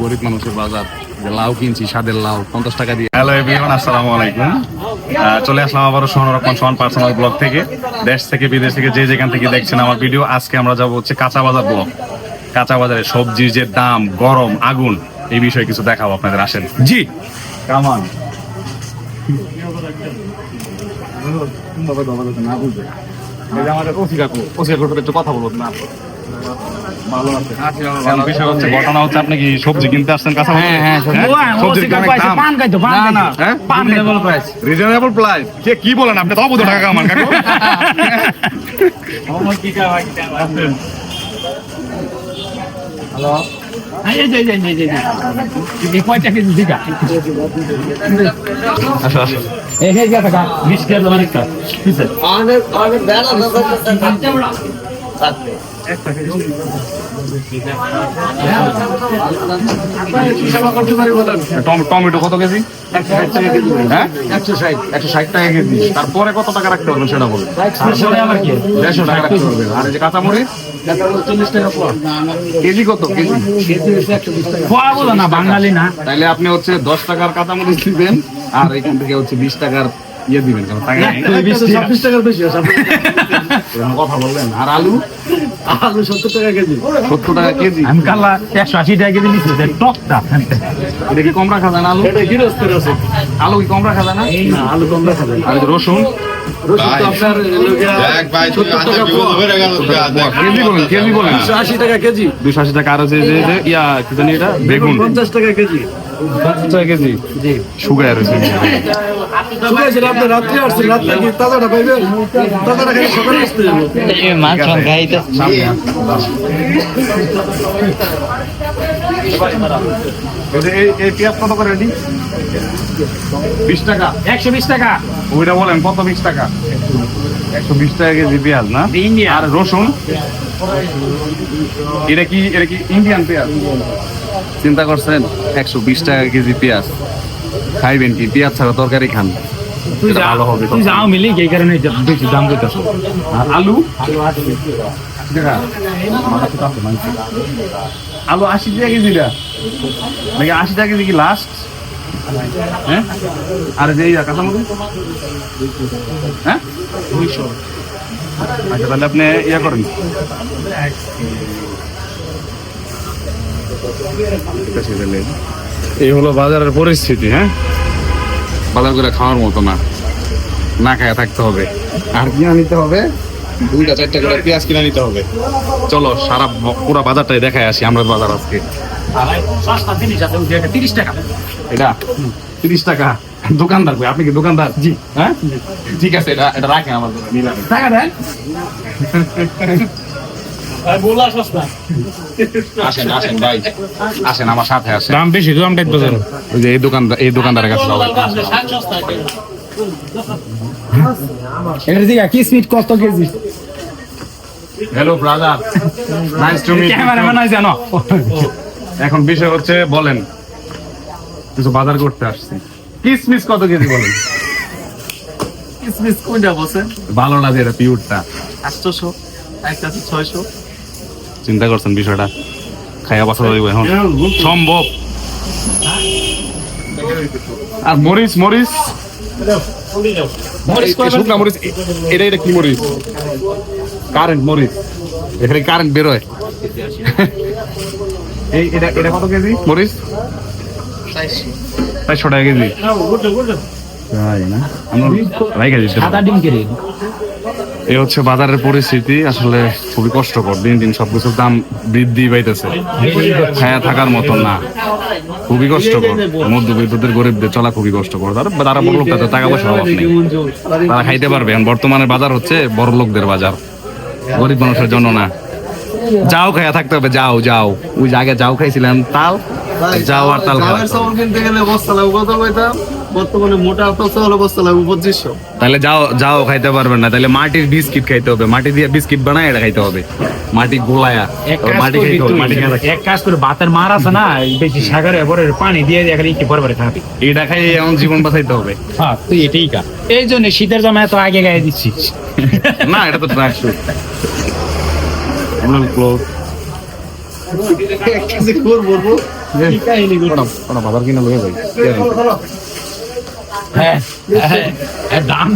গরিব মানুষের বাজার, লাউ কিনছি, স্বাদের লাউ 50 টাকা দিয়ে। হ্যালো এভরিওয়ান, আসসালামু আলাইকুম। চলে আসলাম আবারও সোহন পার্সোনাল ব্লগ থেকে। দেশ থেকে বিদেশ থেকে যে যেখান থেকে দেখছেন আমার ভিডিও, আজকে আমরা যাবো হচ্ছে কাঁচা বাজার ব্লগ। কাঁচা বাজারে সবজির যে দাম, গরম আগুন, এই বিষয়ে কিছু দেখাবো আপনাদের। আসেন জি কামান। কথা বলবো না, বিষয় হচ্ছে ঘটনা হচ্ছে আপনি কি সবজি কিনতে আসছেন কাঁচা? রিজনেবল প্রাইস কি বলেন আপনি? তো 2 টাকা কামান কাকু। টমেটো কত কেজি? 160 টাকা কেজি। তারপরে কত টাকা রাখতে পারবেন সেটা বলবেন। 150 টাকা রাখতে পারবেন। আর এই যে কাঁচামরিচ 40 টাকা কেজি। কত কেজি? না বাঙালি না, তাইলে আপনি হচ্ছে 10 টাকার কাঁচামরিচ দিবেন, আর এখান থেকে হচ্ছে 20 টাকার ইয়ে দিবেন। কথা বললেন। আর আলু 70 টাকা কেজি। 70 টাকা কেজি। আমি কালা 180 টাকা কেজি নিচ্ছি। টকটা এটা কি কম রাখা যায় না? আলু আলু কি কম রাখা যায় না? আলু কম রাখা যায়। আর রসুন কেজি বলেন 280 টাকা কেজি। 280 টাকা। আর হচ্ছে ইয়া কি জানি এটা বেগুন 50 টাকা কেজি। 50 টাকা কেজি জি। শুকায় রয়েছে। রাত্রে আসছে, রাত্রে কি তাজাটা পাইবেন? তাজাটা খাই সকালে আসতে যাবো। মাছ খাইতে এই পেঁয়াজ কত করে? 20 টাকা। 120 টাকা। ওইটা বলেন কত? 20 টাকা। 120 টাকা কেজি পেঁয়াজ না? আর রসুন এটা কি ইন্ডিয়ান পেঁয়াজ? চিন্তা করছেন 120 টাকা কেজি পেঁয়াজ। খাইবেন কি? পেঁয়াজ ছাড়া তরকারি খান, ভালো হবে। এই কারণে বেশি দাম দিতে। আর আলু আলু 80 টাকা কেজি নাকি? 80 টাকা কেজি কি লাস্ট? হ্যাঁ। আর যে কাঁচামরিচ 200। আচ্ছা, তাহলে আপনি ইয়া করেন। এই হলো বাজারের পরিস্থিতি। হ্যাঁ, বাজার করে খাওয়ার মতো না, না খায়া থাকতে হবে। আর কিনা নিতে হবে 2-4টা করে পেঁয়াজ কিনে নিতে হবে। চলো সারা পুরো বাজারটাই দেখায় আসি আমরা। বাজার আজকে 30 টাকা। এটা 30 টাকা। দোকানদার কই? আপনি কি দোকানদার? জি। হ্যাঁ ঠিক আছে, এটা রাখেন আমার জন্য। টাকা দেন। আসেন ভাই, আসেন আমার সাথে আসেন। দাম বেশি, দামটা একটু জানো। ওই যে এই দোকানদারের কাছে যাও। কিসমিট কত K G? Hello brother, nice to meet. Cameraman আই জানো। এখন বিষয় হচ্ছে বলেন, কিছু বাজার করতে আসছি। কিসমিস কত কেজি বলেন? কিসমিস কোনটা বসে? ভালো না, যেটা পিওরটা 800, একটা 600। চিন্তা করছেন বিষয়টা? খাইয়া বাসা যাইব এখন সম্ভব? আর মরিচ শুকনা মরিচ, এটা কি মরিচ? কারেন্ট মরিচ। এখানে কারেন্ট বেরোয়। এটা কত কেজি মরিচ? 400 টাকা কেজি। এই হচ্ছে বাজারের পরিস্থিতি। আসলে খুবই কষ্টকর। দিন দিন সবকিছুর দাম বৃদ্ধি পাইতেছে, খায়া থাকার মতো না। খুবই কষ্টকর। মধ্যবিত্তদের গরিবদের চলা খুবই কষ্টকর। তারা বড় লোক, তাদের টাকা পয়সা অভাব নেই, তারা খাইতে পারবে। বর্তমানে বাজার হচ্ছে বড় লোকদের বাজার, গরিব মানুষের জন্য না। যাও খায়া থাকতে হবে। যাও ওই আগে যাও খাইছিলেন, তাল যাও আর তাল কিনতে গেলে বস্তা লাগবে কত পাইতাম? বর্তমানে মোটা বস্তা লাগবে 2500। তাহলে যাও খাইতে পারবেন না, তাহলে মাটির বিস্কিট খাইতে হবে। মাটি দিয়ে বিস্কিট বানায় এটা খাইতে হবে, মাটি গোলায়া। এক কাজ করে ভাতের মার আছে না, বেশি সাগরে পরে পানি দিয়ে এখানে একটু পরে খাবি। এটা খাই এমন জীবন বাঁচাইতে হবে। হ্যাঁ, তুই এটাই কা। এই জন্য শীতের জামা এত আগে গায়ে দিচ্ছিস না? এটা তো ট্রাক শুট। বাজার কিনা লয়ে যাই হ্যাঁ দাম